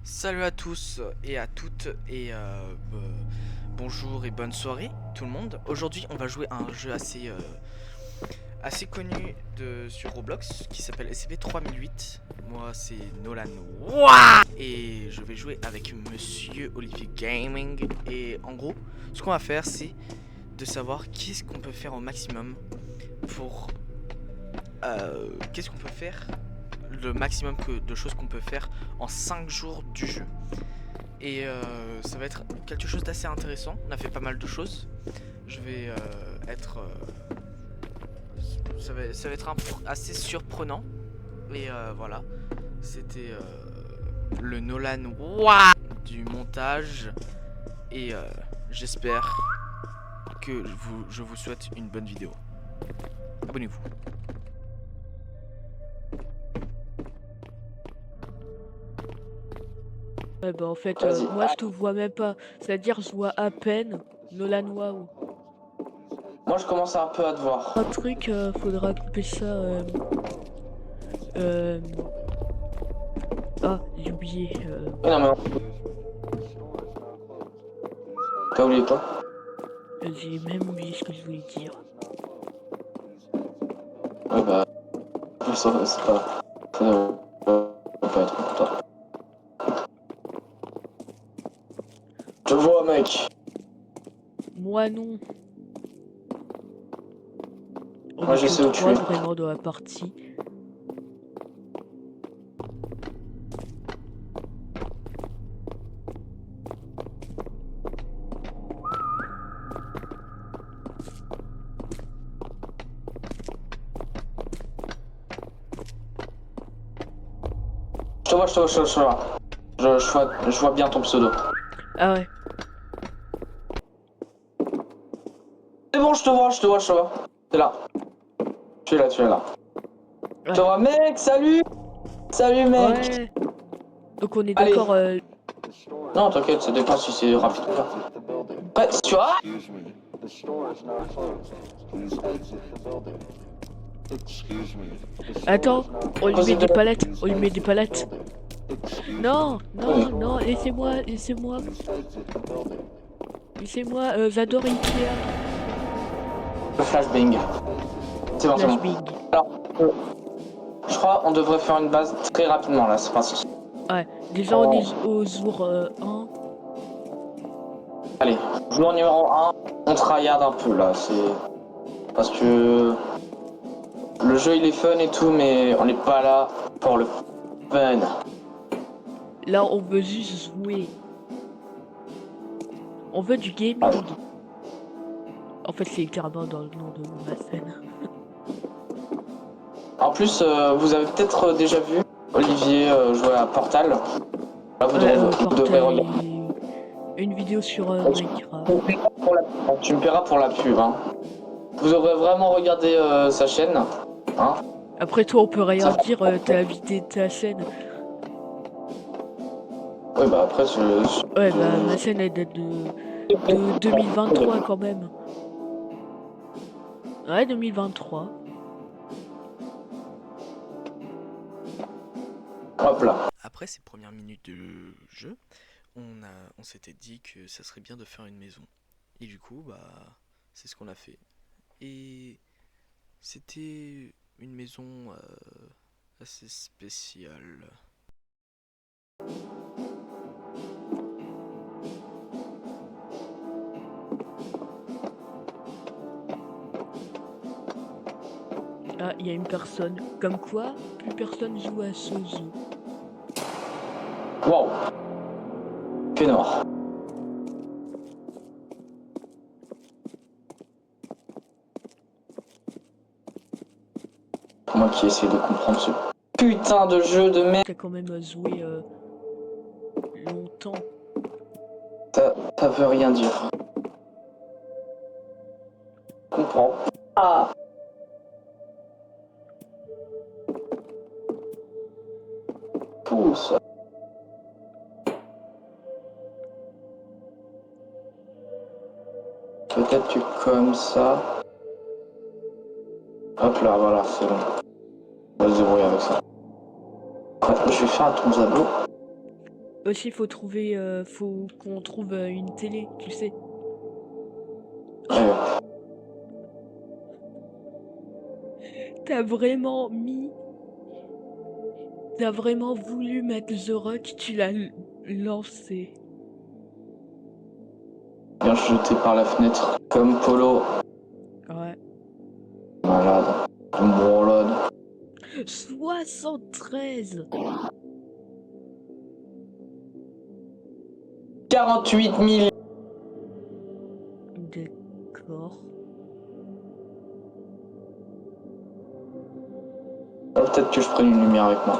Salut à tous et à toutes et bonjour et bonne soirée tout le monde. Aujourd'hui on va jouer à un jeu assez connu sur Roblox qui s'appelle SCP-3008. Moi c'est Nolan Ouah et je vais jouer avec Monsieur Olivier Gaming. Et en gros ce qu'on va faire c'est de savoir qu'est-ce qu'on peut faire au maximum pour... qu'est-ce qu'on peut faire, le maximum de choses qu'on peut faire en 5 jours du jeu. Et ça va être quelque chose d'assez intéressant. On a fait pas mal de choses. Je vais être... ça va être assez surprenant. Et voilà. C'était le Nolan Ouah du montage. Et j'espère que je vous souhaite une bonne vidéo. Abonnez-vous. Ouais, bah en fait, moi je te vois même pas. C'est-à-dire, je vois à peine Nolan Wow. Moi, je commence un peu à te voir. Un truc, faudra couper ça. Euh... Ah, j'ai oublié. Oui, non, mais t'as oublié quoi? J'ai même oublié ce que je voulais dire. Ouais, bah, ça, c'est pas. Ça devrait pas être pour toi. Je vois, mec. Moi non. On Moi, est que j'essaie où tu 3 es. vraiment dans la partie. Je te vois, je te vois, je te vois, je te vois. Je vois bien ton pseudo. Ah ouais. C'est bon, je te vois, je te vois, je te vois. T'es là. Tu es là, tu es là. Je te Ouais. vois, mec, salut! Salut, mec! Ouais. Donc on est Allez. d'accord. Non, t'inquiète, ça dépend si c'est rapide ou pas. Ouais, tu vois? Attends, on lui met des palettes. On lui met des palettes. Non, non, non, laissez-moi, laissez-moi. Laissez-moi, j'adore Ikea. Le flashbang. C'est bon, c'est bon. Flashbang. Alors, je crois on devrait faire une base très rapidement là, c'est parti. Ouais, déjà on est au jour 1. Allez, jour numéro 1, on tryhard un peu là, c'est... Parce que... Le jeu il est fun et tout, mais on n'est pas là pour le fun. Là on veut juste jouer. On veut du gaming. En fait c'est carrément dans le nom de ma scène. En plus, vous avez peut-être déjà vu Olivier jouer à Portal. Là, vous devrez Portal regarder. et une vidéo sur Minecraft. Tu me paieras pour la pub, hein. Vous devrez vraiment regarder sa chaîne, hein. Après toi on peut rien dire, t'as invité ta chaîne. Oui, bah après, Ouais bah ma scène elle date de 2023 quand même. Ouais 2023. Hop là. Après ces premières minutes de jeu, on s'était dit que ça serait bien de faire une maison. Et du coup, bah, c'est ce qu'on a fait. Et c'était une maison assez spéciale. Ah il y a une personne. Comme quoi, plus personne joue à ce jeu. Waouh. Pénard. Pour moi qui essaie de comprendre ce putain de jeu de merde. T'as quand même joué longtemps. Ça veut rien dire. Je comprends. Ah. Pousse. Peut-être que comme ça. Hop là, voilà, c'est bon. On va se débrouiller avec ça. Ouais, je vais faire un tour à l'eau. Aussi, faut qu'on trouve une télé, tu sais. Ouais. T'as vraiment mis... T'as vraiment voulu mettre The Rock, tu l'as lancé. Bien jeté par la fenêtre. Comme Polo. Ouais. Malade. Une branlade. 73. 48 000. D'accord. Peut-être que je prenne une lumière avec moi.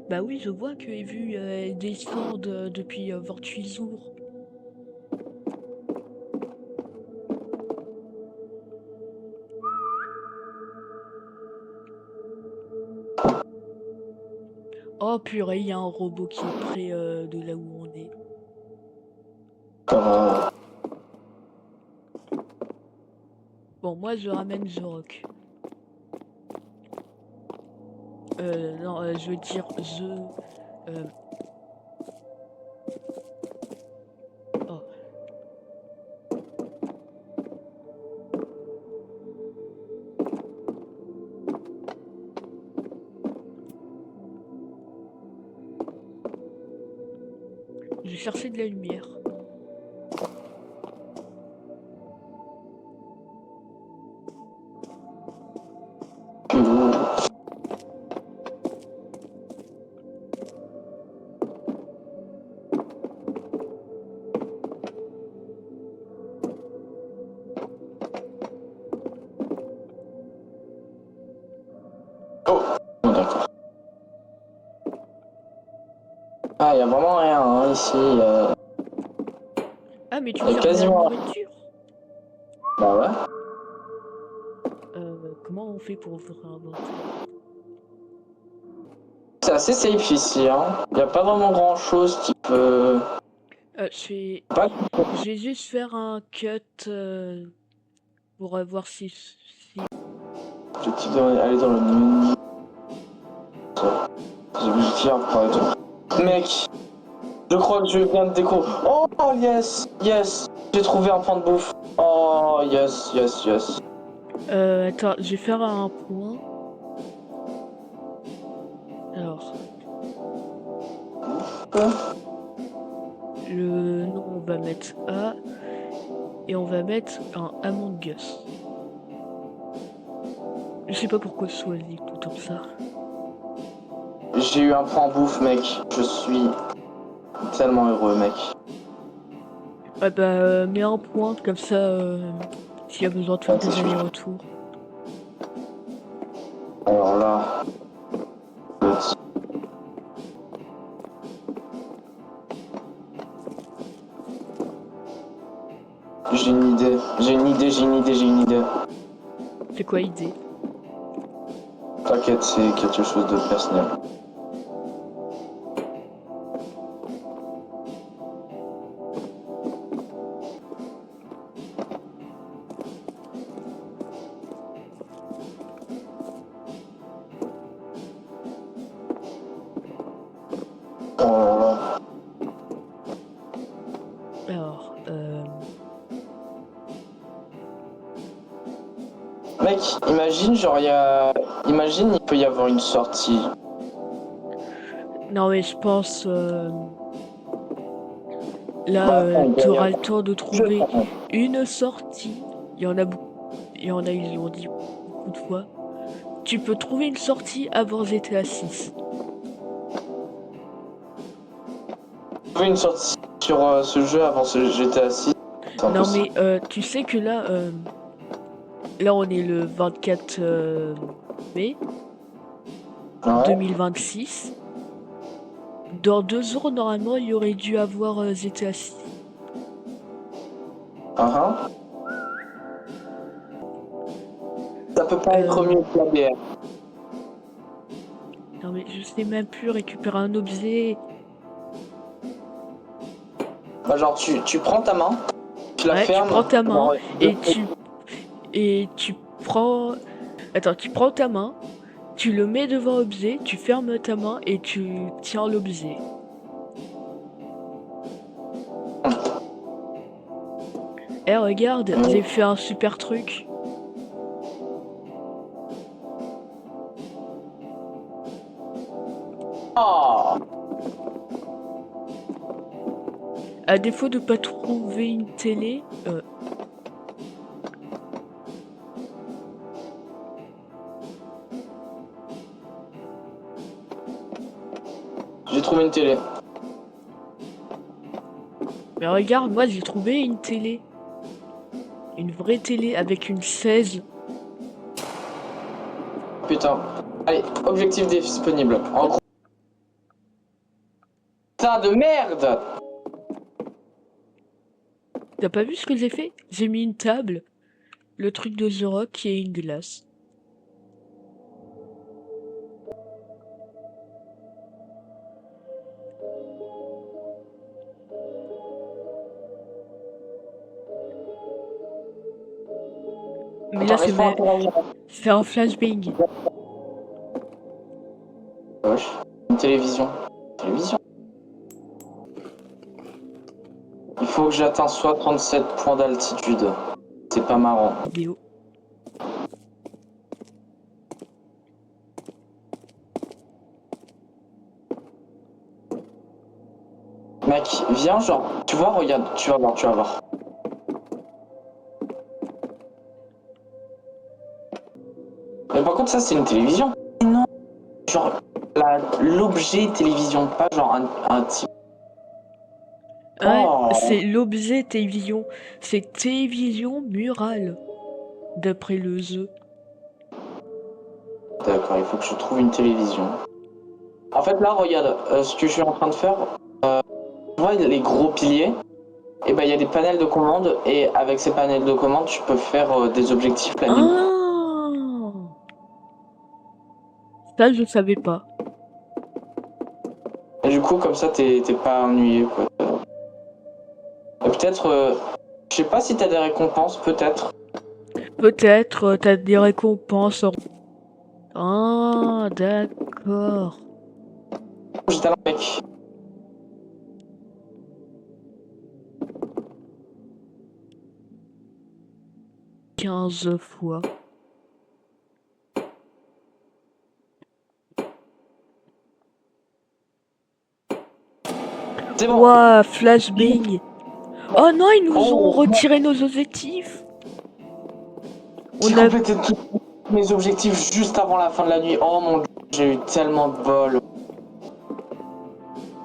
Bah oui, je vois que les vues descendent depuis 28 jours. Oh purée, il y a un robot qui est près de là où on est. Comment? Bon, moi je ramène The Rock. Non, je veux dire euh, oh. Je vais chercher de la lumière. Oh, d'accord. Ah, y a vraiment rien hein, ici. Ah, mais tu Y a cherches de la quasiment. nourriture? Bah ouais. Comment on fait pour ouvrir un inventaire? C'est assez safe ici. Hein. Y a pas vraiment grand chose qui peut. Je Pas. vais juste faire un cut pour voir si... Objectif d'aller dans le menu. J'ai objectif pour aller tout. Mec, je crois que je viens de découvrir. Oh yes, yes. J'ai trouvé un point de bouffe. Oh yes, yes, yes. Attends, je vais faire un point. Alors, le nom, on va mettre A. Et on va mettre un Among Us. Je sais pas pourquoi je choisis tout comme ça. J'ai eu un point bouffe, mec. Je suis tellement heureux, mec. Ah bah, mets un point, comme ça, s'il y a besoin de faire des allers-retours. Alors là. J'ai une idée. J'ai une idée, j'ai une idée, j'ai une idée. C'est quoi idée? T'inquiète, c'est quelque chose de personnel. Oh là là. Alors, Mec, imagine, genre, imagine, il peut y avoir une sortie. non mais je pense... Là, t'auras le temps de trouver une sortie. Il y en a beaucoup. Il y en a, ils l'ont dit beaucoup de fois. Tu peux trouver une sortie avant GTA 6. Trouver une sortie sur ce jeu avant ce GTA 6. Non mais tu sais que là, là on est le 24 mai Ouais. 2026. Dans 2 jours, normalement, il y aurait dû avoir GTA 6. Ça peut pas être mieux que la bière. Non mais je sais même plus récupérer un objet. Bah, genre, tu prends ta main, tu la Ouais, fermes. tu prends ta main genre, et tu prends... Attends, tu prends ta main, tu le mets devant l'objet, tu fermes ta main et tu tiens l'objet. Eh, regarde, j'ai fait un super truc. Ah, À défaut de pas trouver une télé, j'ai trouvé une télé. mais regarde, moi j'ai trouvé une télé. Une vraie télé avec une 16. Putain. Allez, objectif disponible. En gros. Putain de merde! T'as pas vu ce que j'ai fait? J'ai mis une table, le truc de The Rock et une glace. Mais là Attends, laisse-moi interagir. c'est un flashbang. Wesh. Une télévision. Télévision. Il faut que j'atteigne 67 points d'altitude. C'est pas marrant. Vidéo. Mec, viens, genre, tu vois, regarde, tu vas voir, tu vas voir. Mais par contre, ça, c'est une télévision. Non, genre, l'objet télévision, pas genre un type. Ouais, Oh, c'est l'objet télévision. C'est télévision murale. D'après le The. d'accord, il faut que je trouve une télévision. En fait, là, regarde, ce que je suis en train de faire, tu vois, les gros piliers, et ben, il y a des panels de commande, et avec ces panels de commande, tu peux faire des objectifs la nuit. Ah, ça je savais pas. Et du coup, comme ça, t'es pas ennuyé, quoi. Et peut-être, je sais pas si t'as des récompenses, peut-être. Peut-être t'as des récompenses. Ah, d'accord. J'étais un mec. 15 fois. C'est bon. Ouah, flashbang. Oh non, ils nous ont Oh, retiré nos objectifs. j'ai On a... complété tous mes objectifs juste avant la fin de la nuit. Oh mon dieu, j'ai eu tellement de bol.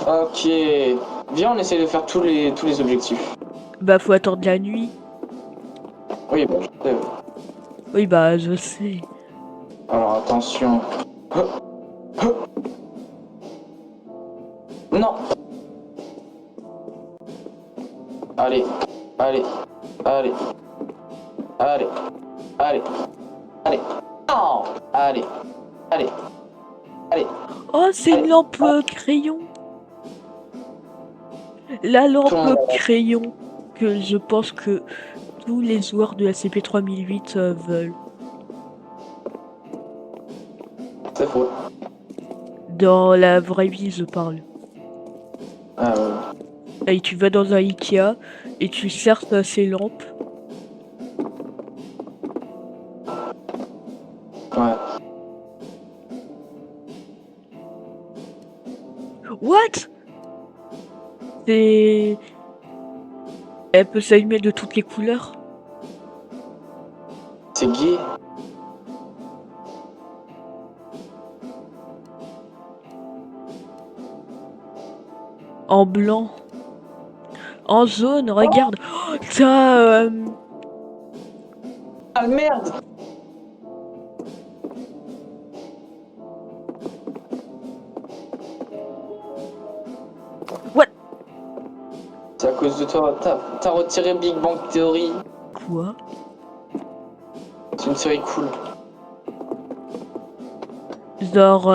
Ok. Viens, on essaie de faire tous les objectifs. Bah, faut attendre la nuit. Oui, bah, je sais. Oui, bah, je sais. Alors, attention. Non. Allez, allez, allez, allez, allez, allez. Non. Allez, allez, allez. Oh, c'est une Allez. lampe crayon. La Tout le lampe monde. crayon que je pense que tous les joueurs de la CP3008 veulent. C'est faux. Dans la vraie vie, je parle. Euh, Et tu vas dans un Ikea et tu sers ces lampes. ouais. What? C'est... Elle peut s'allumer de toutes les couleurs. C'est gay. En blanc. En jaune, regarde. Oh, t'as... Ah merde. What? C'est à cause de toi. T'as retiré Big Bang Theory. Quoi? C'est une série cool. Genre...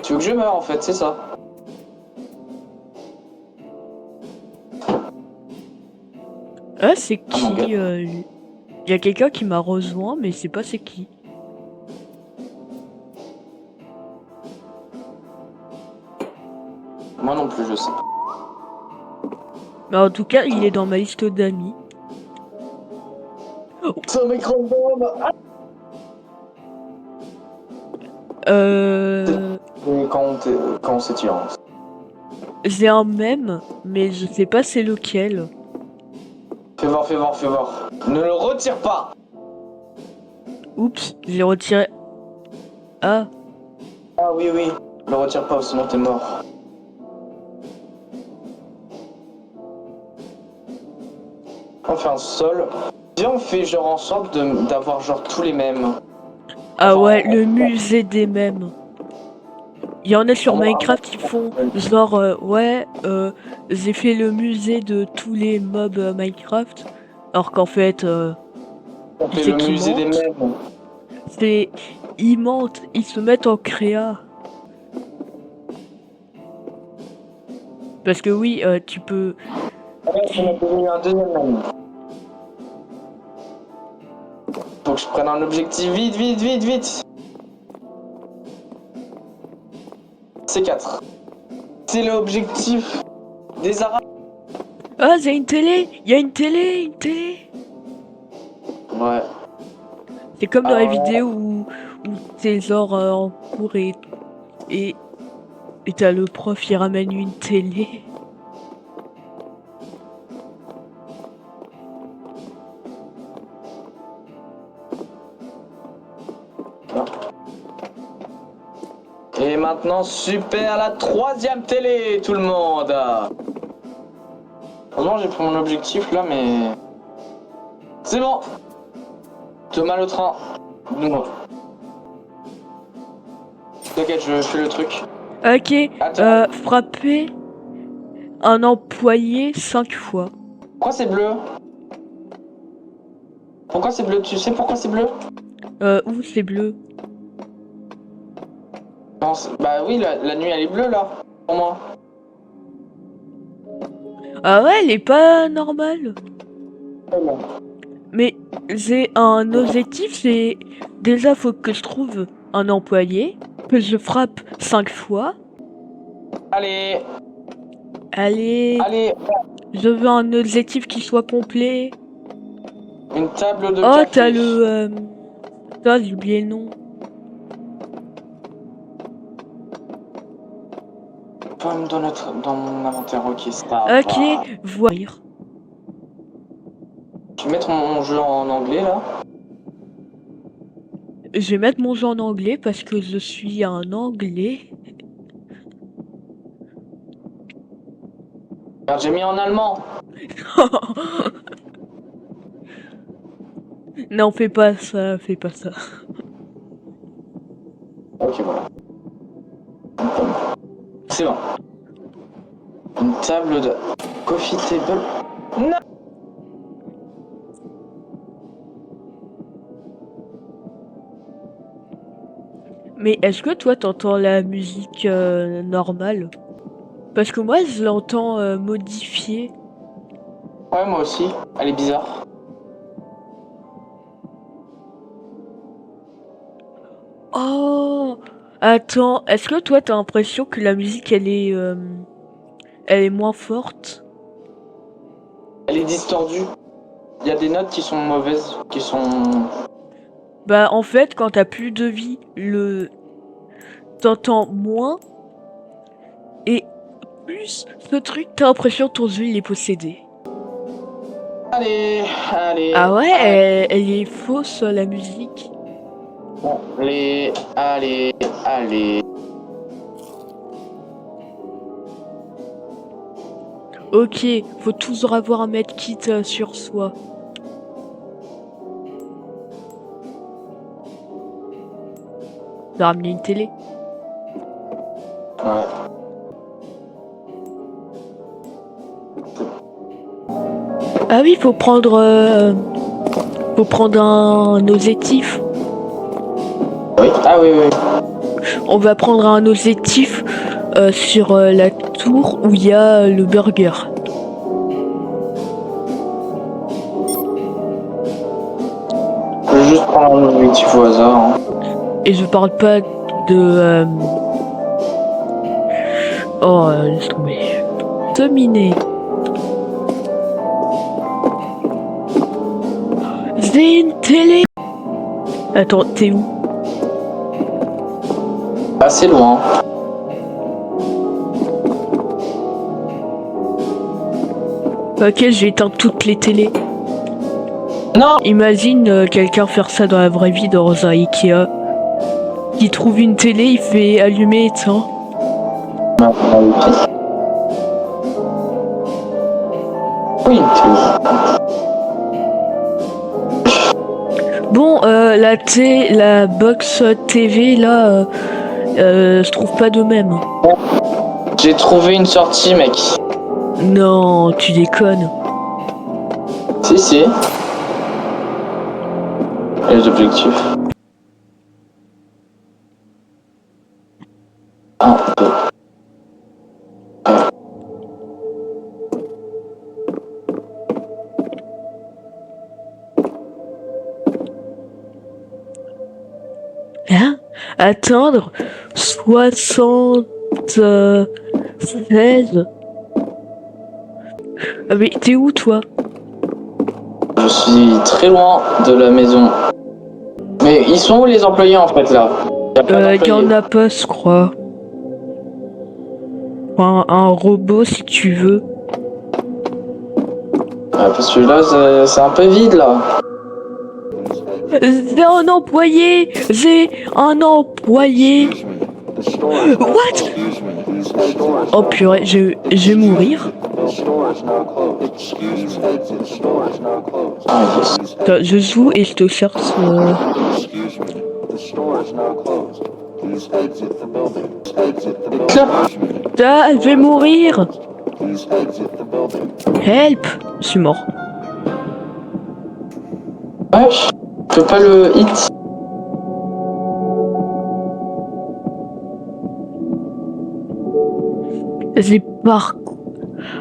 Tu veux que je meure en fait, c'est ça. Ah, c'est Oh mon qui gars. y a quelqu'un qui m'a rejoint, mais c'est pas c'est qui. Moi non plus, je sais pas. Mais en tout cas, il est dans ma liste d'amis. C'est un mec random. Et quand on s'est tiré. J'ai un mème, mais je sais pas c'est lequel. Fais voir, fais voir, fais voir. Ne le retire pas. Oups, j'ai retiré. Ah, Ah oui, oui. Ne le retire pas, sinon t'es mort. On fait un sol. Viens, on fait genre en sorte d'avoir genre tous les mêmes. ah Enfin, ouais, le musée des mèmes. Il y en a sur Minecraft qui font genre j'ai fait le musée de tous les mobs Minecraft, alors qu'en fait on fait c'est le qu'ils musée des mentent. mèmes. C'est ils mentent, ils se mettent en créa. Parce que oui, tu peux. Regarde, on a devenu un deuxième mème. Faut que je prenne un objectif vite, vite, vite, vite. C4. C'est l'objectif des Arabes. Ah, j'ai une télé, il y a une télé. Ouais. C'est comme dans la vidéo où t'es genre en cours et t'as le prof qui ramène une télé. Et maintenant, super, la troisième télé, tout le monde. Heureusement, j'ai pris mon objectif là, mais... C'est bon. Thomas le train. Non. T'inquiète, je fais le truc. Ok, Attends. frapper un employé 5 fois. Pourquoi c'est bleu? Pourquoi c'est bleu? Tu sais pourquoi c'est bleu? Où c'est bleu? Non, bah oui, la nuit elle est bleue là, pour moi. Ah ouais, elle est pas normale. Mais j'ai un objectif, c'est déjà faut que je trouve un employé, que je frappe 5 fois. Allez, Allez, allez, je veux un objectif qui soit complet. une table de Oh, café. t'as le... Putain, j'ai oublié le nom. Pomme dans mon inventaire, ok, ça Ok, va. voir. Je vais mettre mon jeu en anglais là. Je vais mettre mon jeu en anglais parce que je suis un anglais. Regarde, j'ai mis en allemand. Non, fais pas ça, fais pas ça. Ok, voilà. C'est bon. Une table de coffee table. Non. Mais est-ce que toi t'entends la musique normale? Parce que moi je l'entends modifiée. Ouais, moi aussi. Elle est bizarre. Oh! Attends, est-ce que toi t'as l'impression que la musique elle est moins forte? Elle est distordue. Il y a des notes qui sont mauvaises, qui sont... Bah en fait quand t'as plus de vie, t'entends moins et plus ce truc t'as l'impression que ton jeu il est possédé. Allez, allez. Ah ouais, allez. elle est fausse la musique. Allez, allez, allez. Ok, faut toujours avoir un medkit sur soi. T'as ramené une télé? Ouais. Ah oui, faut prendre un objectif. Oui. Ah oui, oui. On va prendre un objectif sur la tour où il y a le burger. Je vais juste prendre un objectif au hasard. Hein. Et je parle pas de... Oh, laisse tomber. Dominer. J'ai une télé. Attends, t'es où? Assez loin. Ok, j'ai éteint toutes les télés. Non. Imagine quelqu'un faire ça dans la vraie vie dans un Ikea. Il trouve une télé, il fait allumer, éteint. Oui, Bon, la box TV là, se trouve pas de même. j'ai trouvé une sortie, mec. Non, tu déconnes. Si. Et les objectifs. 1, 2. Hein? Atteindre 76. Ah mais t'es où toi? Je suis très loin de la maison. Mais ils sont où les employés en fait là? Il y en a pas, je crois. Un robot si tu veux. Parce que là c'est un peu vide là. J'ai un employé! What? Oh purée, je vais mourir. Ah, yes. Attends, je joue et je te cherche. Ah, je vais mourir! Help! Je suis mort. Ouais, je peux pas le hit. J'ai par...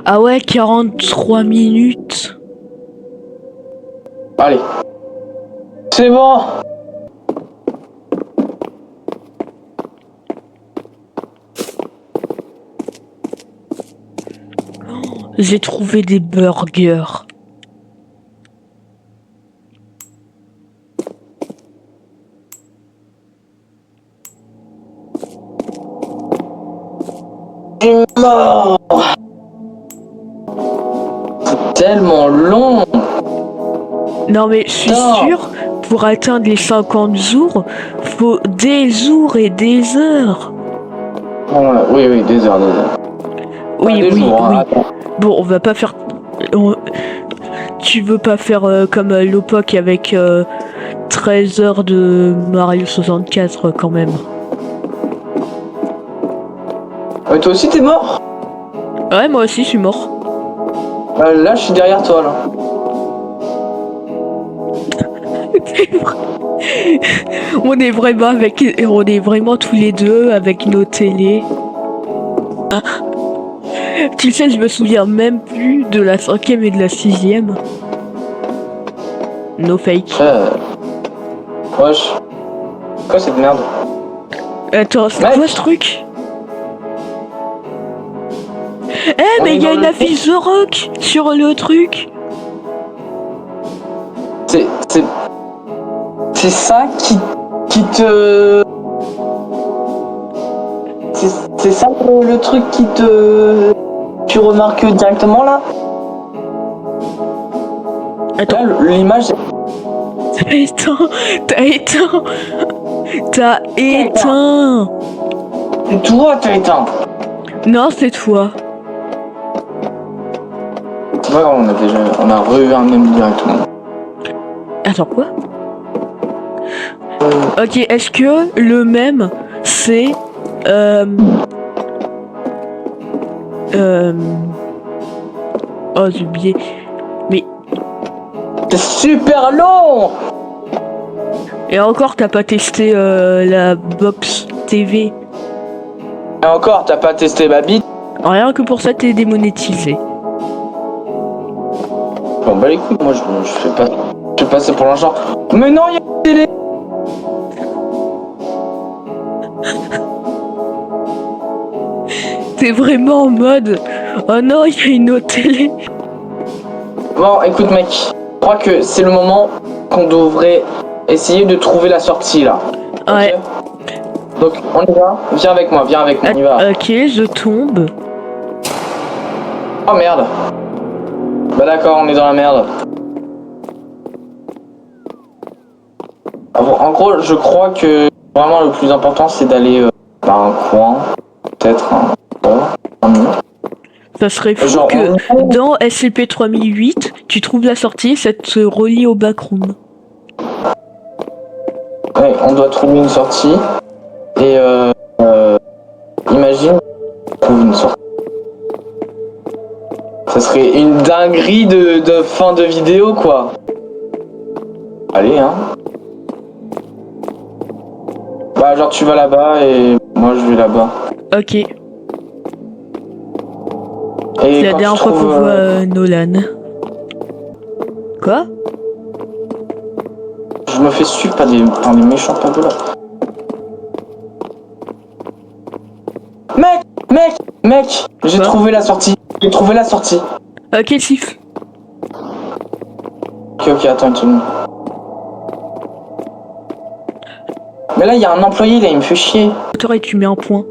Ah ouais, 43 minutes. Allez. C'est bon. J'ai trouvé des burgers. Mort. C'est tellement long. Non mais je suis sûr, pour atteindre les 50 jours, faut des jours et des heures. Oui, des heures. Oui, des oui, jours, oui. hein, attends. Bon, on va pas faire... Tu veux pas faire comme Lopoc avec 13 heures de Mario 64 quand même. Ouais, toi aussi t'es mort? Ouais, moi aussi je suis mort. Là je suis derrière toi là. On est vraiment tous les deux avec nos télés. Tu sais, je me souviens même plus de la 5e et de la 6e. No fake. Wesh. Quoi cette merde? Attends, c'est quoi ce truc? Eh, mais il y a une affiche de rock sur le truc. C'est ça qui te... C'est ça le truc qui te... Tu remarques directement là? Attends. Là, l'image... T'as éteint. C'est toi, t'as éteint. Non, c'est toi. C'est pas grave, on a revu un même directement. Attends, quoi? Ok, est-ce que le même, c'est... Oh, j'ai oublié. Mais... C'est super long. Et encore, t'as pas testé la box TV. Et encore, t'as pas testé ma bite. Rien que pour ça, t'es démonétisé. Bon bah les couilles, moi je fais pas... Je fais passer pour l'instant. Mais non, il y a une télé. T'es vraiment en mode... Oh non, il y a une autre télé. Bon, écoute mec, je crois que c'est le moment qu'on devrait essayer de trouver la sortie là. Ouais. Ok. Donc on y va. Viens avec moi, on y va. Ok, je tombe. Oh merde. Bah d'accord, on est dans la merde. Ah bon, en gros, je crois que vraiment le plus important c'est d'aller par un coin, peut-être un mur. Ça serait fou Genre, que dans SCP-3008, tu trouves la sortie, ça te relie au backroom. Ouais, on doit trouver une sortie. Et imagine, on trouve une sortie. Ça serait une dinguerie de fin de vidéo, quoi. Allez, hein. Bah, genre, tu vas là-bas et moi, je vais là-bas. Ok. Et C'est la quand dernière tu fois qu'on trouves, voit Nolan. Quoi? je me fais suivre par des méchants pabos là. Mec, j'ai Quoi trouvé la sortie. J'ai trouvé la sortie. Ok, siffle. Ok, attends une seconde. Mais là, il y a un employé, là, il me fait chier. Et tu mets un point.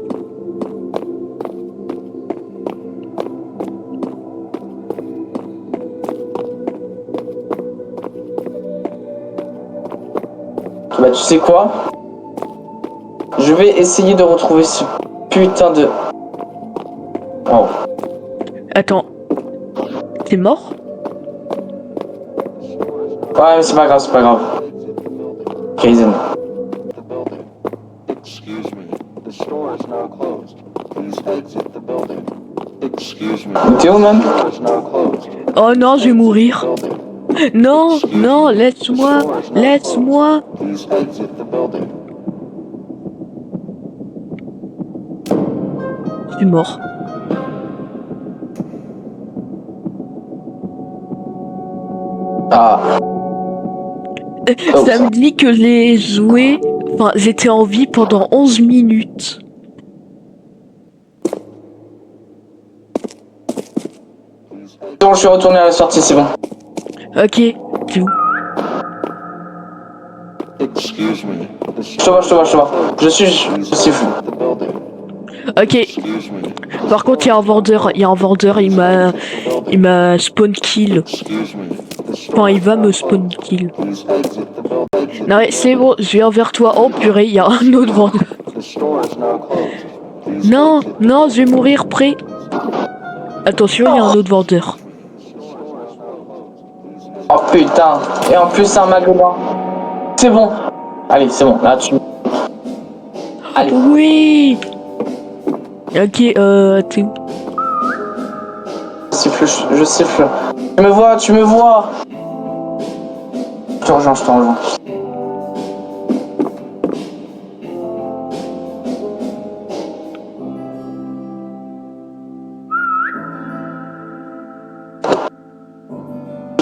Bah, tu sais quoi? Je vais essayer de retrouver ce putain de... Oh. Attends. T'es mort? Ouais, mais c'est pas grave. Kaizen. Excuse me, the store is now closed. Please exit the building. Excuse me, Mais t'es où, man? the store is now closed. Oh non, je vais mourir. Building. Non, non, laisse-moi, laisse-moi. Please exit the building. Je suis mort. Ah. Oh, Ça me dit que j'ai joué... Enfin, j'étais en vie pendant 11 minutes. Bon, je suis retourné à la sortie, c'est bon. Ok, c'est où? Excuse me, the Je te vois. Je suis fou. the building. Ok. Excuse me, Par contre, il y a un vendeur, il m'a spawn kill. excuse me, the store Enfin, il va me spawn kill. please exit the building. Non, mais c'est bon, je viens vers toi. Oh purée, il y a un autre vendeur. The store is now closed. Please Non, exit. non, je vais mourir près. Attention, il y a un autre vendeur. Oh putain. Et en plus, c'est un magasin. C'est bon. Allez, c'est bon. Là, tu... Allez. Oui. Ok, t'es où? Je siffle. Tu me vois. Je te rejoins.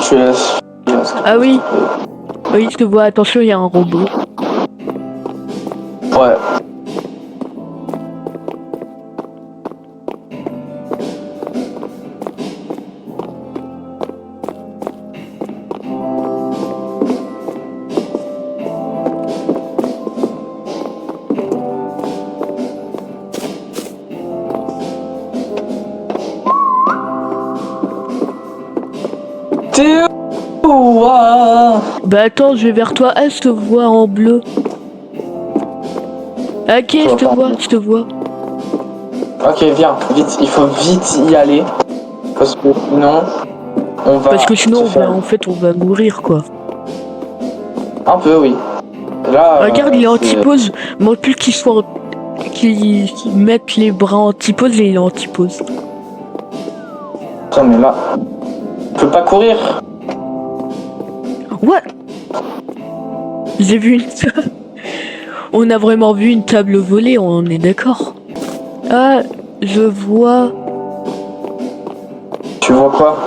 Tu laisses. Ah oui. Oui, je te vois. Attention, il y a un robot. Ouais. T'es où? Ah. Bah attends, je vais vers toi. Ah, je te vois en bleu. Ok, je te vois. Ok, viens, vite, il faut vite y aller. Parce que sinon, on va... Parce que sinon, se faire- en fait, on va mourir, quoi. Un peu, oui. Là, Regarde, il est c'est- anti-pause. Manque plus qu'il mette les bras anti-pause et il est anti-pause. Putain, mais là... Je peux pas courir. What? J'ai vu une... On a vraiment vu une table volée, on est d'accord. Ah, je vois Tu vois quoi?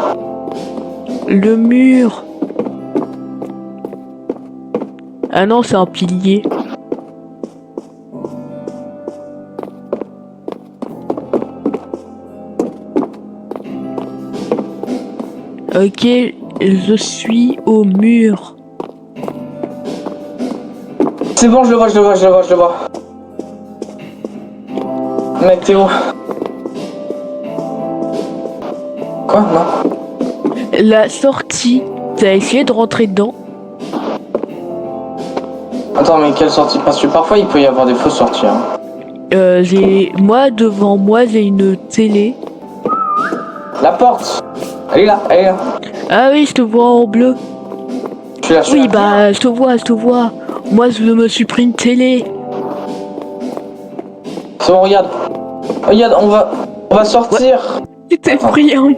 le mur. Ah non, c'est un pilier. Ok, je suis au mur. C'est bon, je le vois, je le vois, je le vois, je le vois. Mec, t'es où? Quoi? Non. La sortie, t'as essayé de rentrer dedans? Attends, mais quelle sortie? Parce que parfois il peut y avoir des fausses sorties. Hein. Moi, devant moi, j'ai une télé. La porte! Elle est là, elle est là. Ah oui, je te vois en bleu. Je suis là, je suis Oui, là. bah, je te vois. Moi, je me suis pris une télé. C'est bon, regarde. Regarde, on va sortir. Tu t'es pris en même